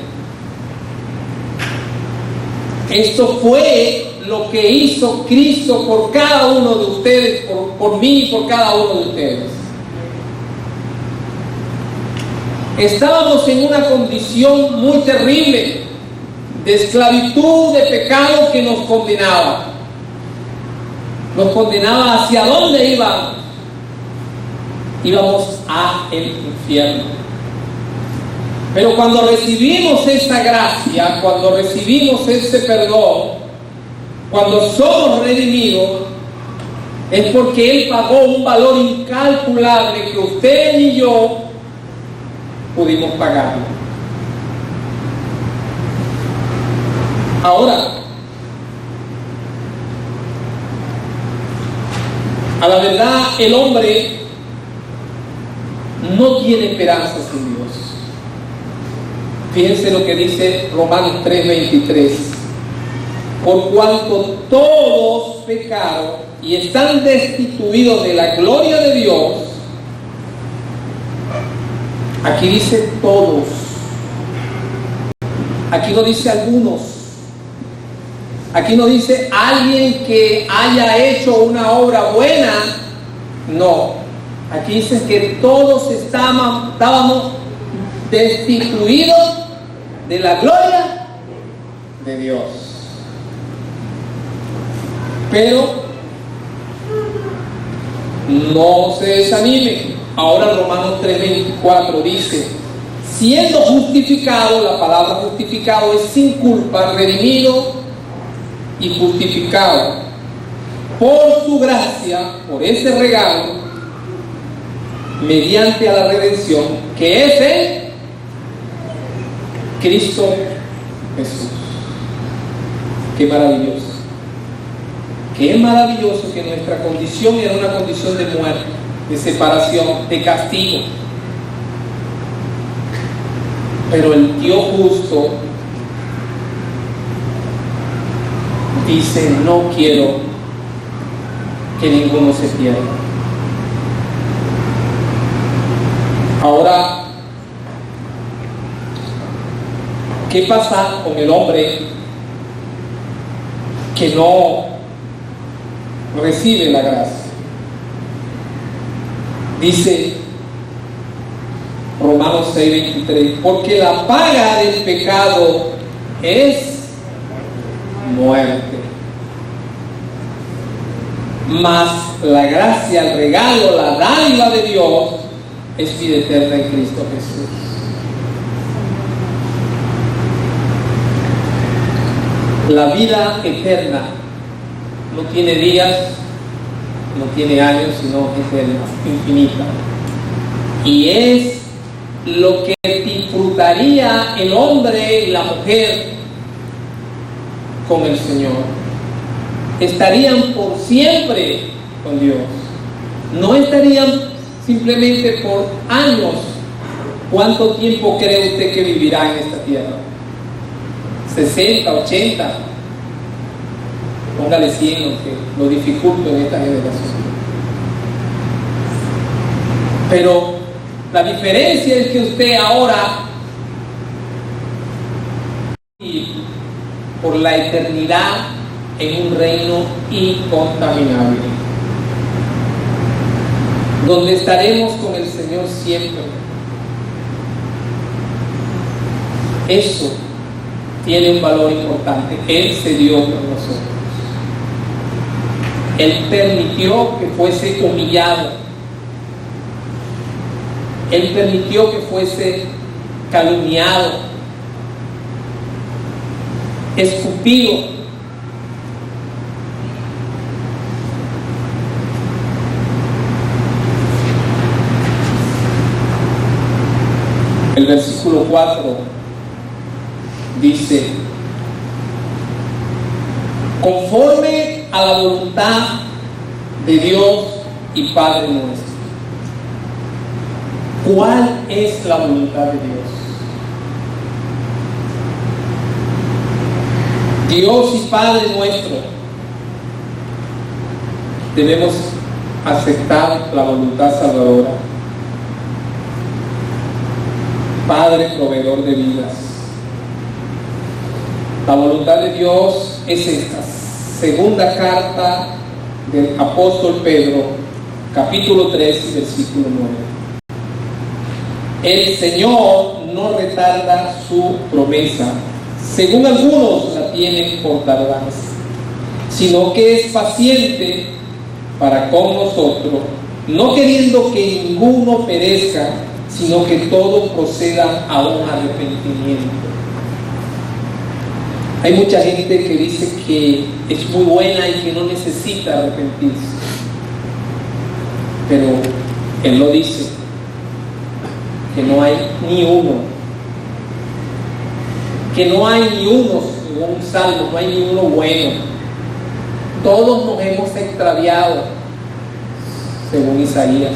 Esto fue lo que hizo Cristo por cada uno de ustedes, por mí y por cada uno de ustedes. Estábamos en una condición muy terrible de esclavitud, de pecado que nos condenaba. Nos condenaba. ¿Hacia dónde íbamos? Íbamos a el infierno. Pero cuando recibimos esa gracia, cuando recibimos ese perdón, cuando somos redimidos, es porque Él pagó un valor incalculable que usted y yo pudimos pagarlo. Ahora, a la verdad, el hombre no tiene esperanza sin Dios. Fíjense lo que dice Romanos 3:23. Por cuanto todos pecaron y están destituidos de la gloria de Dios. Aquí dice todos. Aquí no dice algunos. Aquí no dice alguien que haya hecho una obra buena. No. Aquí dice que todos estábamos destituidos de la gloria de Dios. Pero no se desanime. Ahora Romanos 3:24 dice: siendo justificado, la palabra justificado es sin culpa, redimido y justificado por su gracia, por ese regalo, mediante a la redención que es en Cristo Jesús. Qué maravilloso. Qué maravilloso que nuestra condición era una condición de muerte, de separación, de castigo. Pero el Dios justo dice: no quiero que ninguno se pierda. Ahora, ¿qué pasa con el hombre que no recibe la gracia? Dice Romanos 6:23: porque la paga del pecado es muerte, mas la gracia, el regalo, la dádiva de Dios es vida eterna en Cristo Jesús. La vida eterna no tiene días, no tiene años, sino eterna, infinita. Y es lo que disfrutaría el hombre y la mujer con el Señor. Estarían por siempre con Dios. No estarían simplemente por años. ¿Cuánto tiempo cree usted que vivirá en esta tierra? 60, 80. Póngale 100, que lo dificulto en esta generación. Pero la diferencia es que usted ahora, y por la eternidad, en un reino incontaminable. donde estaremos con el Señor siempre. Eso tiene un valor importante. Él se dio por nosotros. Él permitió que fuese humillado. Él permitió que fuese calumniado, escupido. El versículo 4 dice: conforme a la voluntad de Dios y Padre nuestro. ¿Cuál es la voluntad de Dios? Dios y Padre nuestro, debemos aceptar la voluntad salvadora. Padre proveedor de vidas. La voluntad de Dios es esta. Segunda carta del apóstol Pedro, capítulo 3, versículo 9. El Señor no retarda su promesa, según algunos la tienen por tardanza, sino que es paciente para con nosotros, no queriendo que ninguno perezca, sino que todos procedan a un arrepentimiento. Hay mucha gente que dice que es muy buena y que no necesita arrepentirse, pero Él lo dice, que no hay ni uno, según un salmo, no hay ni uno bueno. Todos nos hemos extraviado, según Isaías.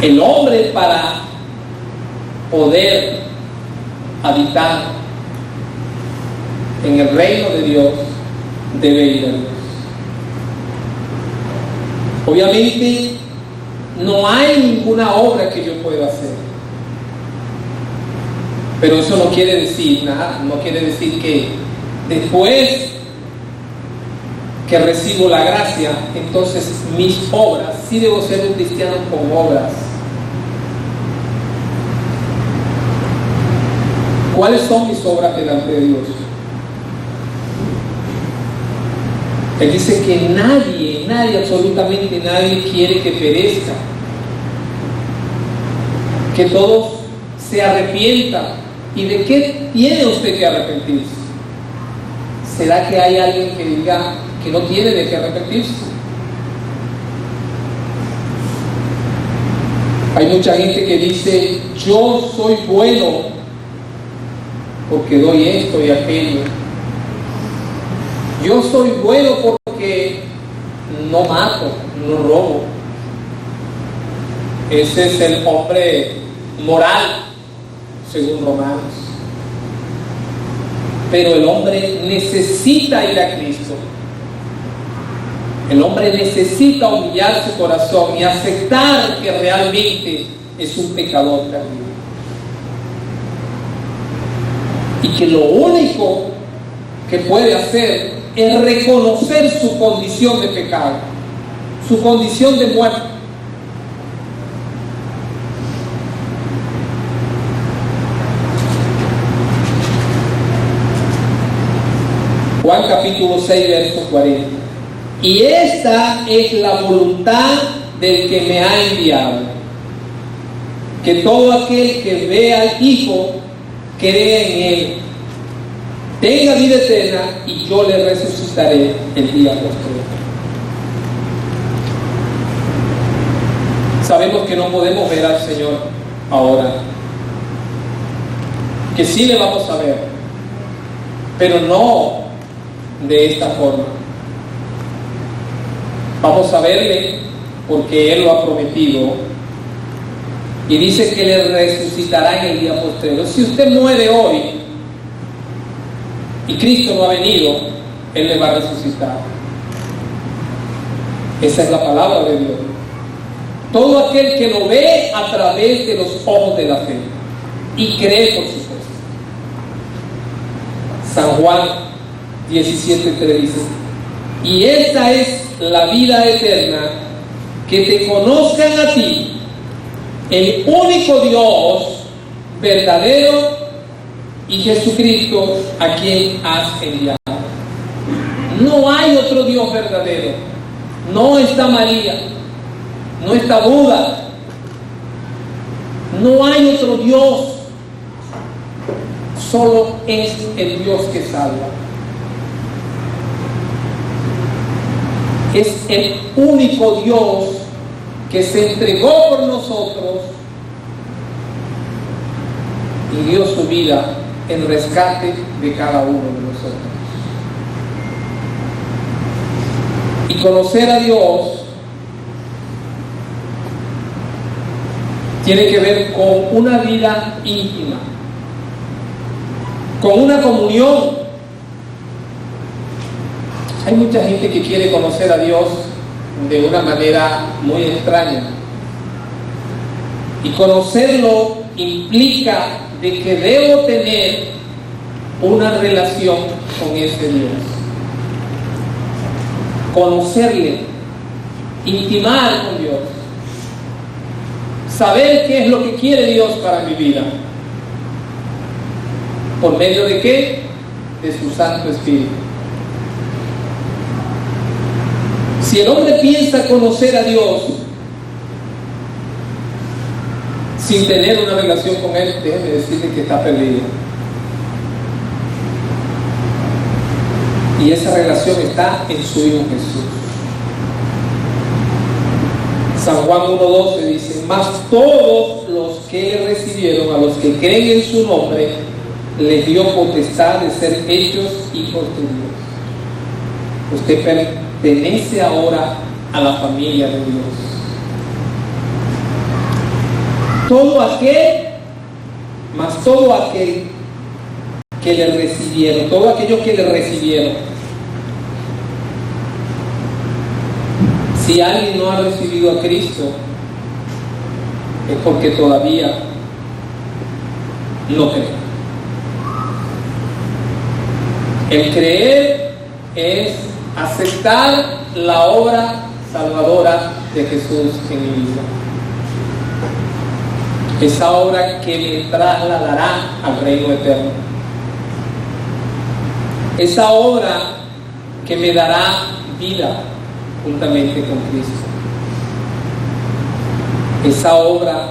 El hombre, para poder habitar en el reino de Dios, debe ir a Dios. Obviamente no hay ninguna obra que yo pueda hacer, pero eso no quiere decir nada, no quiere decir que después que recibo la gracia, entonces mis obras, sí debo ser un cristiano con obras. ¿Cuáles son mis obras delante de Dios? Él dice que nadie, absolutamente nadie quiere que perezca, que todos se arrepientan. ¿Y de qué tiene usted que arrepentirse? ¿Será que hay alguien que diga que no tiene de qué arrepentirse? Hay mucha gente que dice: yo soy bueno porque doy esto y aquello. Yo soy bueno porque no mato, no robo. Ese es el hombre moral, según Romanos. Pero el hombre necesita ir a Cristo. El hombre necesita humillar su corazón y aceptar que realmente es un pecador terrible. Y que lo único que puede hacer es reconocer su condición de pecado, su condición de muerte. Juan capítulo 6, verso 40. Y esta es la voluntad del que me ha enviado, que todo aquel que vea al Hijo crea en Él, tenga vida eterna, y yo le resucitaré el día posterior. Sabemos que no podemos ver al Señor ahora, que sí le vamos a ver, pero no de esta forma. Vamos a verle porque Él lo ha prometido y dice que le resucitará en el día posterior. Si usted muere hoy y Cristo no ha venido, Él le va a resucitar. Esa es la palabra de Dios. Todo aquel que lo ve a través de los ojos de la fe y cree, por supuesto. San Juan 17:3 dice: y esta es la vida eterna, que te conozcan a ti, el único Dios verdadero, y Jesucristo a quien has enviado. No hay otro Dios verdadero. No está María, no está Buda, no hay otro Dios. Solo es el Dios que salva. Es el único Dios que se entregó por nosotros y dio su vida en rescate de cada uno de nosotros. Y conocer a Dios tiene que ver con una vida íntima, con una comunión. Hay mucha gente que quiere conocer a Dios de una manera muy extraña. Y conocerlo implica de que debo tener una relación con ese Dios. Conocerle, intimar con Dios, saber qué es lo que quiere Dios para mi vida. ¿Por medio de qué? De su Santo Espíritu. Si el hombre piensa conocer a Dios sin tener una relación con Él, déjeme decirle que está perdido. Y esa relación está en su Hijo Jesús. San Juan 1:12 dice: mas todos los que le recibieron, a los que creen en su nombre, les dio potestad de ser hechos hijos de Dios. Usted pertenece ahora a la familia de Dios. Todo aquel que le recibieron, todos aquellos que le recibieron. Si alguien no ha recibido a Cristo, es porque todavía no cree. El creer es aceptar la obra salvadora de Jesús en mi vida. Esa obra que me trasladará al reino eterno. Esa obra que me dará vida juntamente con Cristo. Esa obra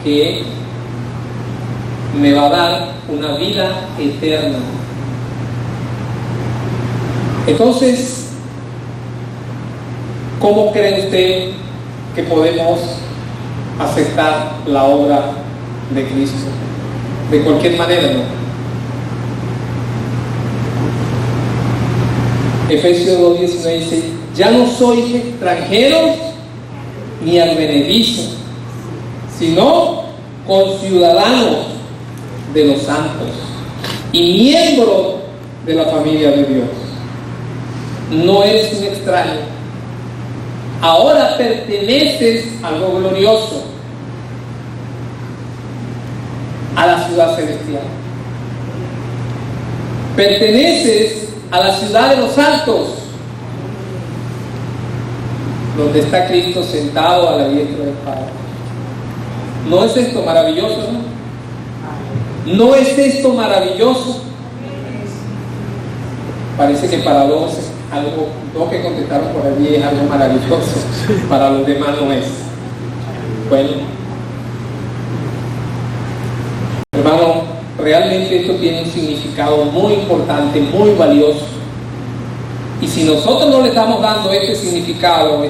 que me va a dar una vida eterna. Entonces, ¿cómo cree usted que podemos aceptar la obra de Cristo? De cualquier manera, ¿no? Efesios 2:19 dice: ya no sois extranjeros ni advenedizos, sino conciudadanos de los santos y miembros de la familia de Dios. No eres un extraño. Ahora perteneces a algo glorioso, a la ciudad celestial. Perteneces a la ciudad de los santos, donde está Cristo sentado a la diestra del Padre. ¿No es esto maravilloso, no? ¿No es esto maravilloso? Parece que para dos que contestaron por allí es algo maravilloso, para los demás no es. Bueno, hermano, realmente esto tiene un significado muy importante, muy valioso. Y si nosotros no le estamos dando este significado,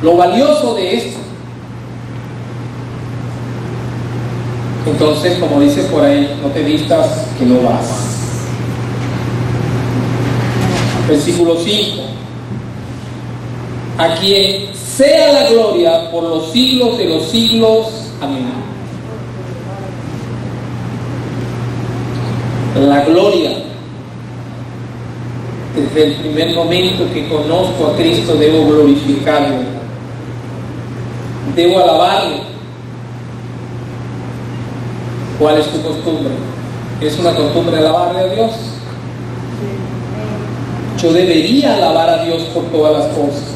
lo valioso de esto, entonces, como dice por ahí, no te vistas que no vas. Versículo 5: a quien sea la gloria por los siglos de los siglos. Amén. La gloria. Desde el primer momento que conozco a Cristo debo glorificarle, debo alabarle. ¿Cuál es tu costumbre? ¿Es una costumbre alabarle a Dios? Yo debería alabar a Dios por todas las cosas.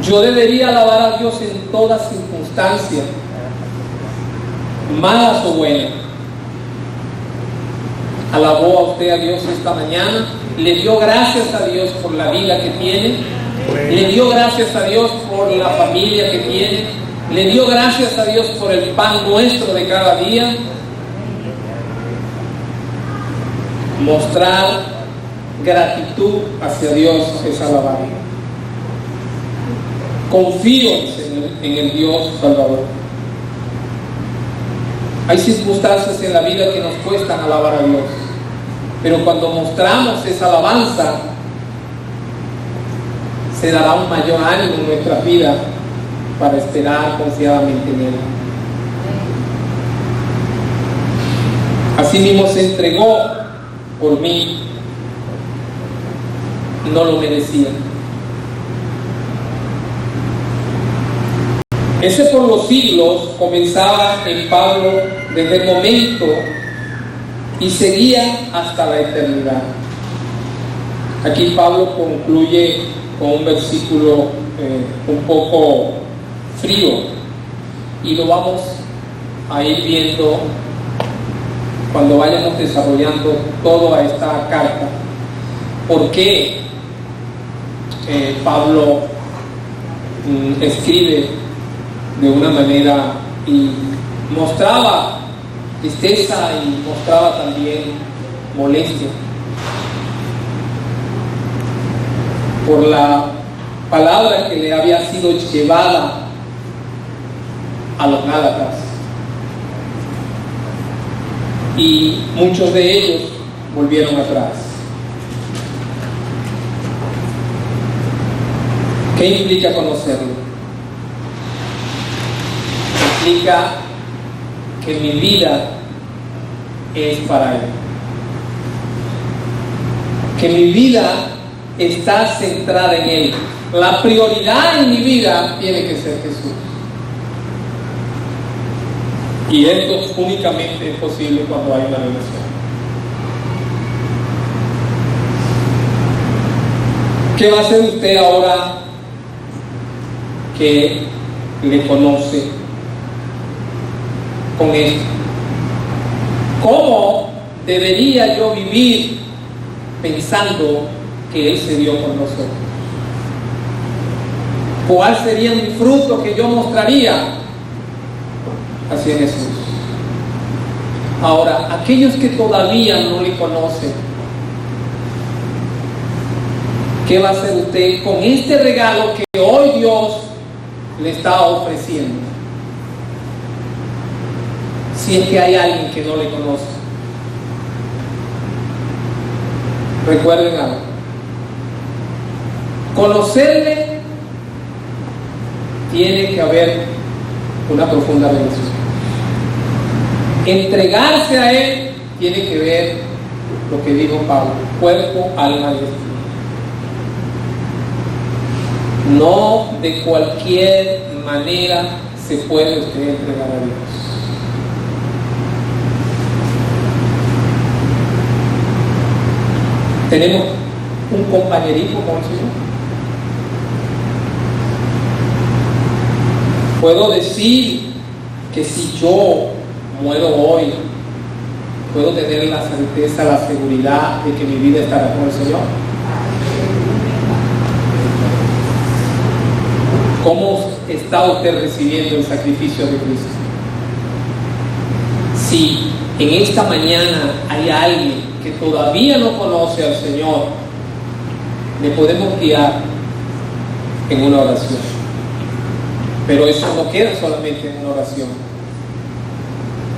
Yo debería alabar a Dios en todas circunstancias, malas o buenas. ¿Alabó a usted a Dios esta mañana? ¿Le dio gracias a Dios por la vida que tiene? ¿Le dio gracias a Dios por la familia que tiene? ¿Le dio gracias a Dios por el pan nuestro de cada día? Mostrar gratitud hacia Dios es alabar. Confío en el Dios Salvador. Hay circunstancias en la vida que nos cuestan alabar a Dios, pero cuando mostramos esa alabanza, se dará un mayor ánimo en nuestras vidas para esperar confiadamente en Él. Así mismo se entregó por mí, no lo merecía. Ese por los siglos comenzaba en Pablo desde el momento y seguía hasta la eternidad. Aquí Pablo concluye con un versículo un poco frío y lo vamos a ir viendo cuando vayamos desarrollando toda esta carta. ¿Por qué Pablo escribe de una manera y mostraba tristeza y mostraba también molestia por la palabra que le había sido llevada a los Gálatas? Y muchos de ellos volvieron atrás. ¿Qué implica conocerlo? Implica que mi vida es para Él, que mi vida está centrada en Él. La prioridad en mi vida tiene que ser Jesús. Y esto únicamente es posible cuando hay una relación. ¿Qué va a hacer usted ahora que le conoce con esto? ¿Cómo debería yo vivir pensando que Él se dio por nosotros? ¿Cuál sería mi fruto que yo mostraría hacia Jesús? Ahora, aquellos que todavía no le conocen, ¿qué va a hacer usted con este regalo que hoy Dios le está ofreciendo? Si es que hay alguien que no le conoce. Recuerden algo. Conocerle tiene que haber una profunda relación. Entregarse a Él tiene que ver lo que dijo Pablo: cuerpo, alma y espíritu. No de cualquier manera se puede usted entregar a Dios. Tenemos un compañerismo con el Señor. Puedo decir que si yo muero hoy, puedo tener la certeza, la seguridad de que mi vida estará con el Señor. ¿Cómo está usted recibiendo el sacrificio de Cristo? Si en esta mañana hay alguien que todavía no conoce al Señor, le podemos guiar en una oración. Pero eso no queda solamente en una oración.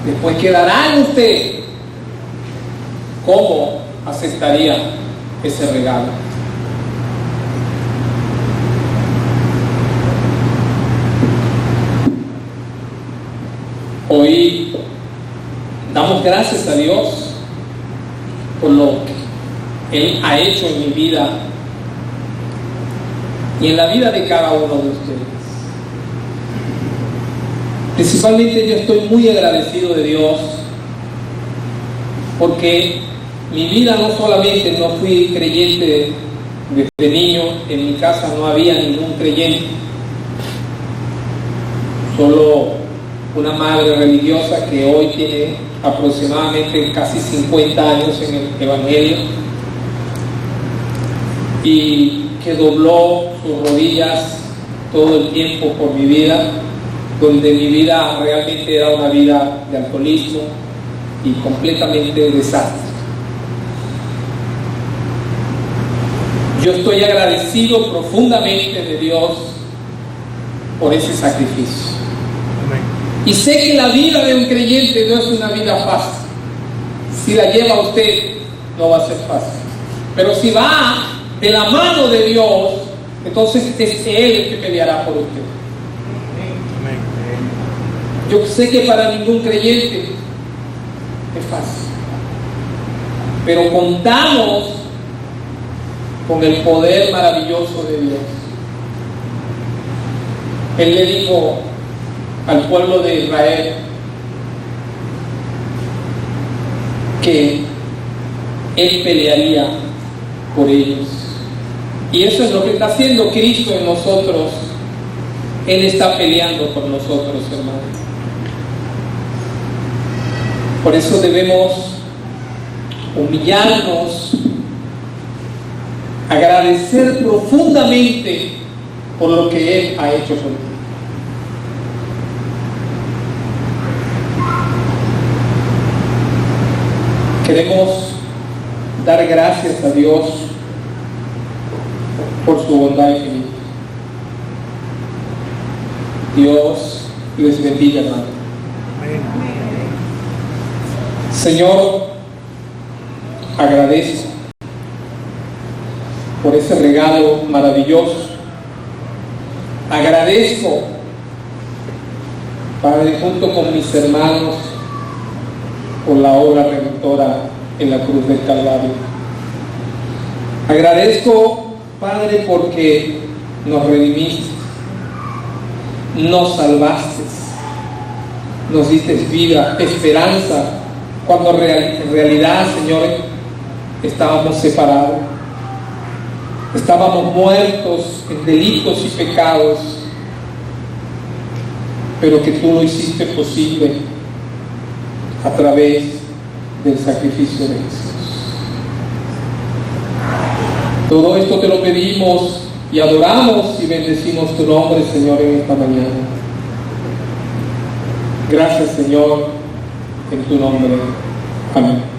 Después quedará en usted cómo aceptaría ese regalo. Hoy damos gracias a Dios por lo que Él ha hecho en mi vida y en la vida de cada uno de ustedes. Principalmente yo estoy muy agradecido de Dios porque mi vida no solamente no fui creyente desde niño, en mi casa no había ningún creyente, solo una madre religiosa que hoy tiene aproximadamente casi 50 años en el Evangelio y que dobló sus rodillas todo el tiempo por mi vida, donde mi vida realmente era una vida de alcoholismo y completamente desastre. Yo estoy agradecido profundamente de Dios por ese sacrificio. Amén. Y sé que la vida de un creyente no es una vida fácil. Si la lleva usted, no va a ser fácil. Pero si va de la mano de Dios, entonces es Él el que peleará por usted. Amén. Yo sé que para ningún creyente es fácil, pero contamos con el poder maravilloso de Dios. Él le dijo al pueblo de Israel que Él pelearía por ellos. Y eso es lo que está haciendo Cristo en nosotros. Él está peleando por nosotros, hermanos. Por eso debemos humillarnos, agradecer profundamente por lo que Él ha hecho por ti. Queremos dar gracias a Dios por su bondad infinita. Dios les bendiga, hermano. Amén. Señor, agradezco por ese regalo maravilloso. Agradezco, Padre, junto con mis hermanos, por la obra redentora en la cruz del Calvario. Agradezco, Padre, porque nos redimiste, nos salvaste, nos diste vida, esperanza, cuando en realidad, Señor, estábamos separados, estábamos muertos en delitos y pecados, pero que tú lo hiciste posible a través del sacrificio de Jesús. Todo esto te lo pedimos y adoramos y bendecimos tu nombre, Señor, en esta mañana. Gracias, Señor, en tu nombre. Amén.